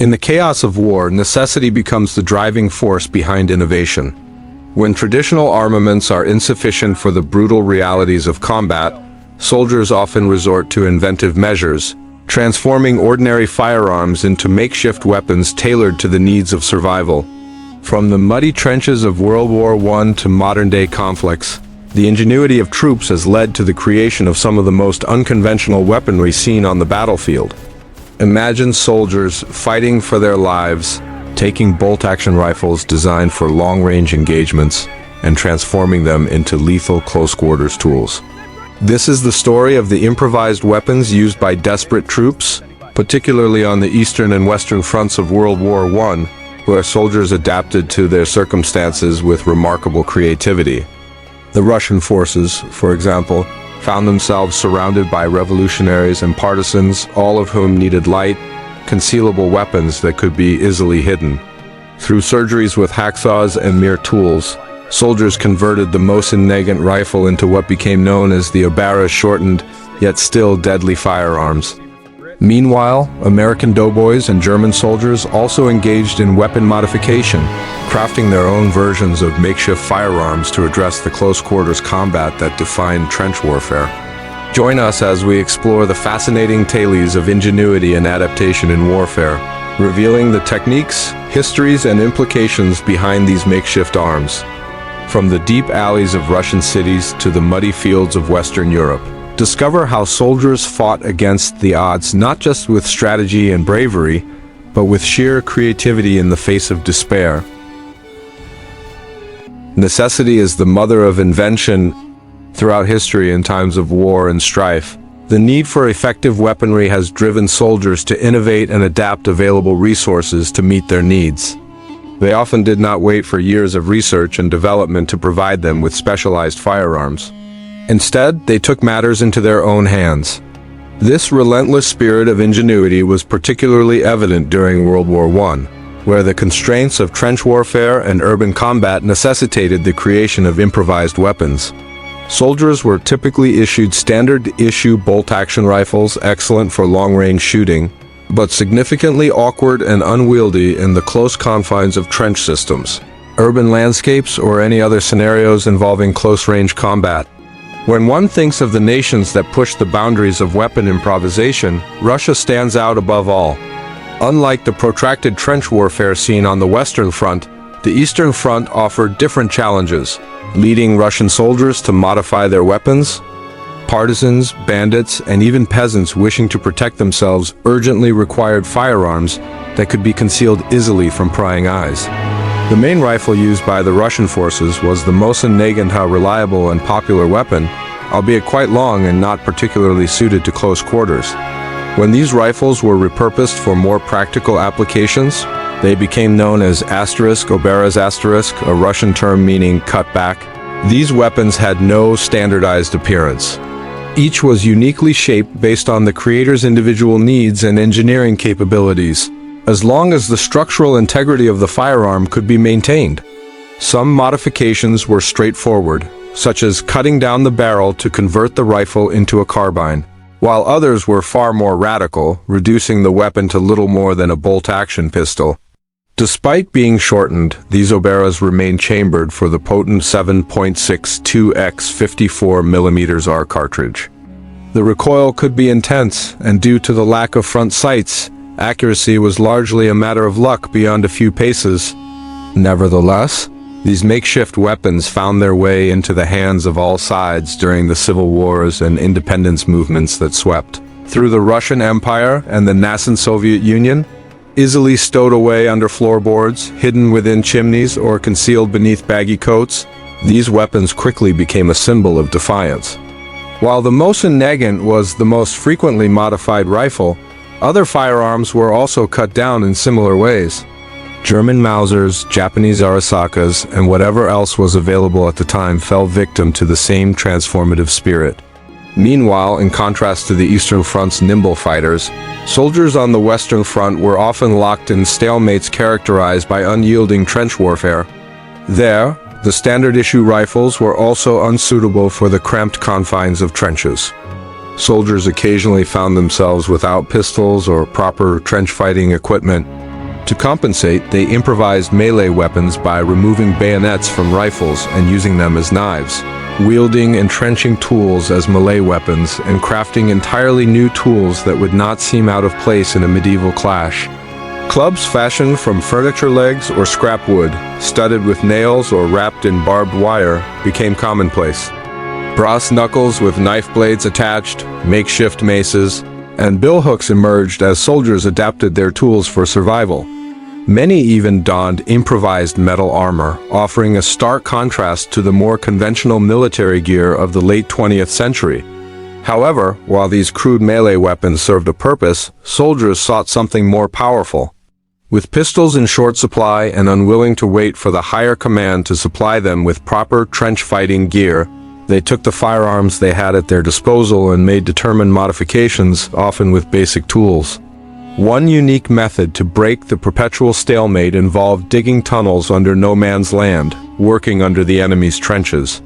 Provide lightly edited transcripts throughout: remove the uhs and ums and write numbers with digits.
In the chaos of war, necessity becomes the driving force behind innovation. When traditional armaments are insufficient for the brutal realities of combat, soldiers often resort to inventive measures, transforming ordinary firearms into makeshift weapons tailored to the needs of survival. From the muddy trenches of World War I to modern-day conflicts, the ingenuity of troops has led to the creation of some of the most unconventional weaponry seen on the battlefield. Imagine soldiers fighting for their lives, taking bolt-action rifles designed for long-range engagements and transforming them into lethal close-quarters tools. This is the story of the improvised weapons used by desperate troops, particularly on the eastern and western fronts of World War I, where soldiers adapted to their circumstances with remarkable creativity. The Russian forces, for example, found themselves surrounded by revolutionaries and partisans, all of whom needed light, concealable weapons that could be easily hidden. Through surgeries with hacksaws and mere tools, soldiers converted the Mosin-Nagant rifle into what became known as the Obara's shortened, yet still deadly firearms. Meanwhile, American doughboys and German soldiers also engaged in weapon modification, crafting their own versions of makeshift firearms to address the close-quarters combat that defined trench warfare. Join us as we explore the fascinating tales of ingenuity and adaptation in warfare, revealing the techniques, histories, and implications behind these makeshift arms. From the deep alleys of Russian cities to the muddy fields of Western Europe, discover how soldiers fought against the odds not just with strategy and bravery, but with sheer creativity in the face of despair. Necessity is the mother of invention. Throughout history in times of war and strife, the need for effective weaponry has driven soldiers to innovate and adapt available resources to meet their needs. They often did not wait for years of research and development to provide them with specialized firearms. Instead, they took matters into their own hands. This relentless spirit of ingenuity was particularly evident during World War I, where the constraints of trench warfare and urban combat necessitated the creation of improvised weapons. Soldiers were typically issued standard-issue bolt-action rifles, excellent for long-range shooting, but significantly awkward and unwieldy in the close confines of trench systems, urban landscapes, or any other scenarios involving close-range combat. When one thinks of the nations that pushed the boundaries of weapon improvisation, Russia stands out above all. Unlike the protracted trench warfare seen on the Western Front, the Eastern Front offered different challenges, leading Russian soldiers to modify their weapons. Partisans, bandits, and even peasants wishing to protect themselves urgently required firearms that could be concealed easily from prying eyes. The main rifle used by the Russian forces was the Mosin-Nagant, a reliable and popular weapon, albeit quite long and not particularly suited to close quarters. When these rifles were repurposed for more practical applications, they became known as Obara's asterisk, a Russian term meaning cut back. These weapons had no standardized appearance. Each was uniquely shaped based on the creator's individual needs and engineering capabilities, as long as the structural integrity of the firearm could be maintained. Some modifications were straightforward, such as cutting down the barrel to convert the rifle into a carbine, while others were far more radical, reducing the weapon to little more than a bolt-action pistol. Despite being shortened, these Obaras remained chambered for the potent 7.62x 54mm R cartridge. The recoil could be intense, and due to the lack of front sights, accuracy was largely a matter of luck beyond a few paces. Nevertheless, these makeshift weapons found their way into the hands of all sides during the civil wars and independence movements that swept through the Russian Empire and the nascent Soviet Union. Easily stowed away under floorboards, hidden within chimneys, or concealed beneath baggy coats, these weapons quickly became a symbol of defiance. While the Mosin-Nagant was the most frequently modified rifle, other firearms were also cut down in similar ways. German Mausers, Japanese Arisakas, and whatever else was available at the time fell victim to the same transformative spirit. Meanwhile, in contrast to the Eastern Front's nimble fighters, soldiers on the Western Front were often locked in stalemates characterized by unyielding trench warfare. There, the standard-issue rifles were also unsuitable for the cramped confines of trenches. Soldiers occasionally found themselves without pistols or proper trench fighting equipment, To compensate, they improvised melee weapons by removing bayonets from rifles and using them as knives, wielding entrenching tools as melee weapons, and crafting entirely new tools that would not seem out of place in a medieval clash. Clubs fashioned from furniture legs or scrap wood, studded with nails or wrapped in barbed wire, became commonplace. Brass knuckles with knife blades attached, makeshift maces, and billhooks emerged as soldiers adapted their tools for survival. Many even donned improvised metal armor, offering a stark contrast to the more conventional military gear of the late 20th century. However, while these crude melee weapons served a purpose, soldiers sought something more powerful. With pistols in short supply and unwilling to wait for the higher command to supply them with proper trench fighting gear, they took the firearms they had at their disposal and made determined modifications, often with basic tools. One unique method to break the perpetual stalemate involved digging tunnels under no man's land, working under the enemy's trenches.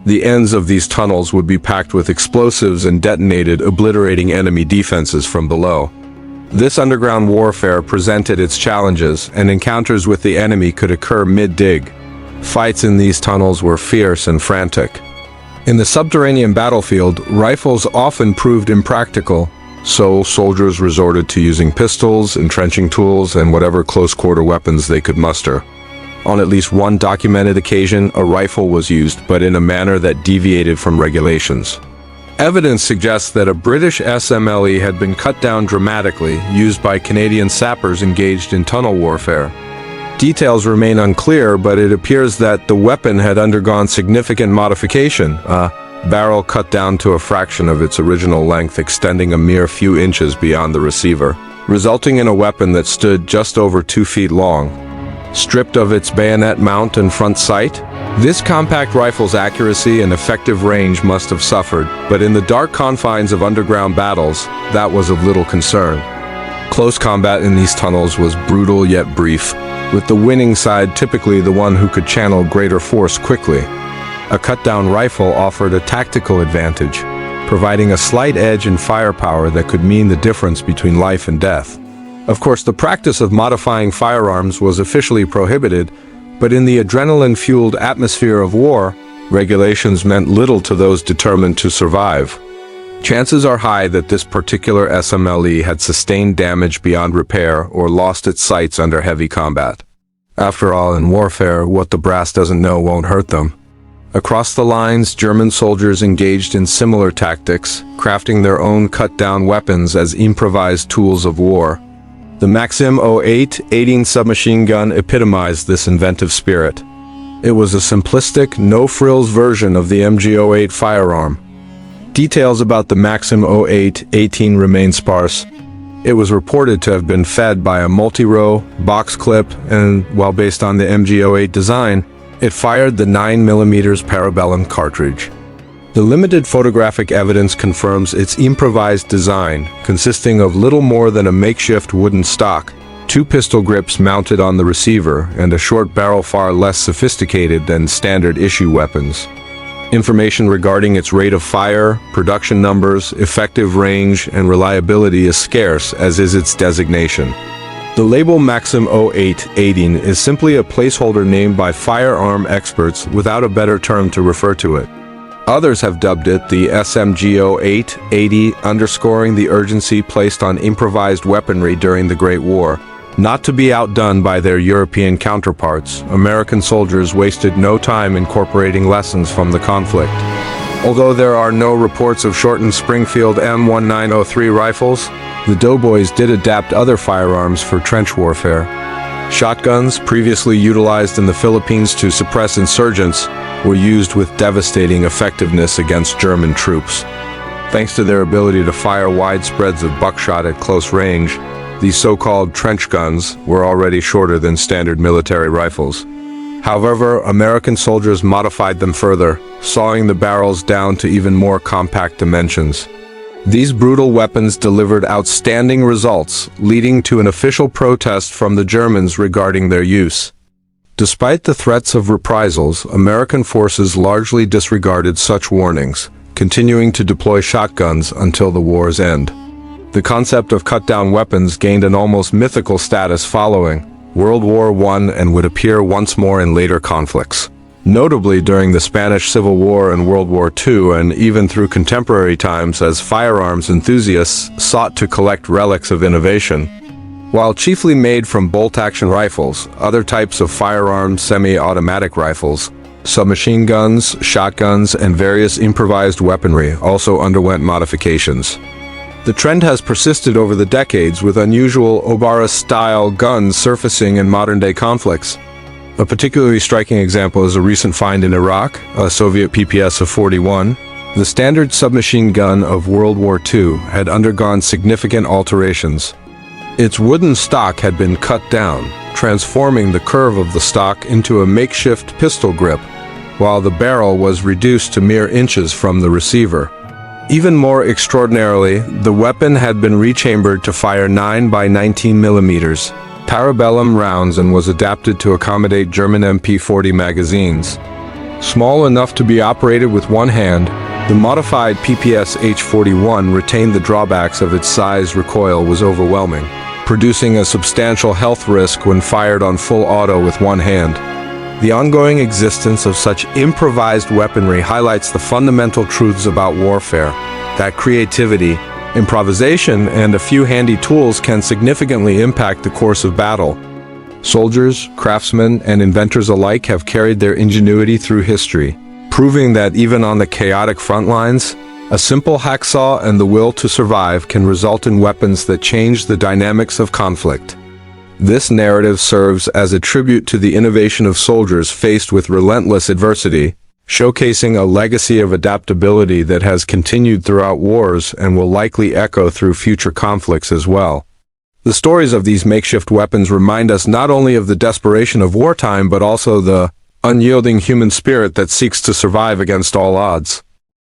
The ends of these tunnels would be packed with explosives and detonated, obliterating enemy defenses from below. This underground warfare presented its challenges, and encounters with the enemy could occur mid-dig. Fights in these tunnels were fierce and frantic. In the subterranean battlefield, rifles often proved impractical, so soldiers resorted to using pistols, entrenching tools, and whatever close-quarter weapons they could muster. On at least one documented occasion, a rifle was used, but in a manner that deviated from regulations. Evidence suggests that a British SMLE had been cut down dramatically, used by Canadian sappers engaged in tunnel warfare. Details remain unclear, but it appears that the weapon had undergone significant modification, a barrel cut down to a fraction of its original length, extending a mere few inches beyond the receiver, resulting in a weapon that stood just over 2 feet long. Stripped of its bayonet mount and front sight, this compact rifle's accuracy and effective range must have suffered, but in the dark confines of underground battles, that was of little concern. Close combat in these tunnels was brutal yet brief, with the winning side typically the one who could channel greater force quickly. A cut-down rifle offered a tactical advantage, providing a slight edge in firepower that could mean the difference between life and death. Of course, the practice of modifying firearms was officially prohibited, but in the adrenaline-fueled atmosphere of war, regulations meant little to those determined to survive. Chances are high that this particular SMLE had sustained damage beyond repair or lost its sights under heavy combat. After all, in warfare, what the brass doesn't know won't hurt them. Across the lines, German soldiers engaged in similar tactics, crafting their own cut-down weapons as improvised tools of war. The Maxim 08 18 submachine gun epitomized this inventive spirit. It was a simplistic, no-frills version of the MG08 firearm. Details about the Maxim 08 18 remain sparse. It was reported to have been fed by a multi-row box clip, and while based on the MG08 design, it fired the 9mm Parabellum cartridge. The limited photographic evidence confirms its improvised design, consisting of little more than a makeshift wooden stock, 2 pistol grips mounted on the receiver, and a short barrel far less sophisticated than standard issue weapons. Information regarding its rate of fire, production numbers, effective range, and reliability is scarce, as is its designation. The label Maxim 08 18 is simply a placeholder named by firearm experts without a better term to refer to it. Others have dubbed it the SMG08 80, underscoring the urgency placed on improvised weaponry during the Great War. Not to be outdone by their European counterparts, American soldiers wasted no time incorporating lessons from the conflict. Although there are no reports of shortened Springfield M1903 rifles, the doughboys did adapt other firearms for trench warfare. Shotguns, previously utilized in the Philippines to suppress insurgents, were used with devastating effectiveness against German troops. Thanks to their ability to fire wide spreads of buckshot at close range, these so-called trench guns were already shorter than standard military rifles. However, American soldiers modified them further, sawing the barrels down to even more compact dimensions. These brutal weapons delivered outstanding results, leading to an official protest from the Germans regarding their use. Despite the threats of reprisals, American forces largely disregarded such warnings, continuing to deploy shotguns until the war's end. The concept of cut-down weapons gained an almost mythical status following World War I and would appear once more in later conflicts. Notably during the Spanish Civil War and World War II, and even through contemporary times as firearms enthusiasts sought to collect relics of innovation. While chiefly made from bolt-action rifles, other types of firearms, semi-automatic rifles, submachine guns, shotguns, and various improvised weaponry also underwent modifications. The trend has persisted over the decades, with unusual Obara-style guns surfacing in modern-day conflicts. A particularly striking example is a recent find in Iraq, a Soviet PPS of 41. The standard submachine gun of World War II had undergone significant alterations. Its wooden stock had been cut down, transforming the curve of the stock into a makeshift pistol grip, while the barrel was reduced to mere inches from the receiver. Even more extraordinarily, the weapon had been rechambered to fire 9 by 19 millimeters parabellum rounds and was adapted to accommodate German MP40 magazines. Small enough to be operated with one hand, the modified PPS H-41 retained the drawbacks of its size. Recoil was overwhelming, producing a substantial health risk when fired on full auto with one hand. The ongoing existence of such improvised weaponry highlights the fundamental truths about warfare, that creativity, improvisation, and a few handy tools can significantly impact the course of battle. Soldiers, craftsmen, and inventors alike have carried their ingenuity through history, proving that even on the chaotic front lines, a simple hacksaw and the will to survive can result in weapons that change the dynamics of conflict. This narrative serves as a tribute to the innovation of soldiers faced with relentless adversity, showcasing a legacy of adaptability that has continued throughout wars and will likely echo through future conflicts as well. The stories of these makeshift weapons remind us not only of the desperation of wartime but also the unyielding human spirit that seeks to survive against all odds.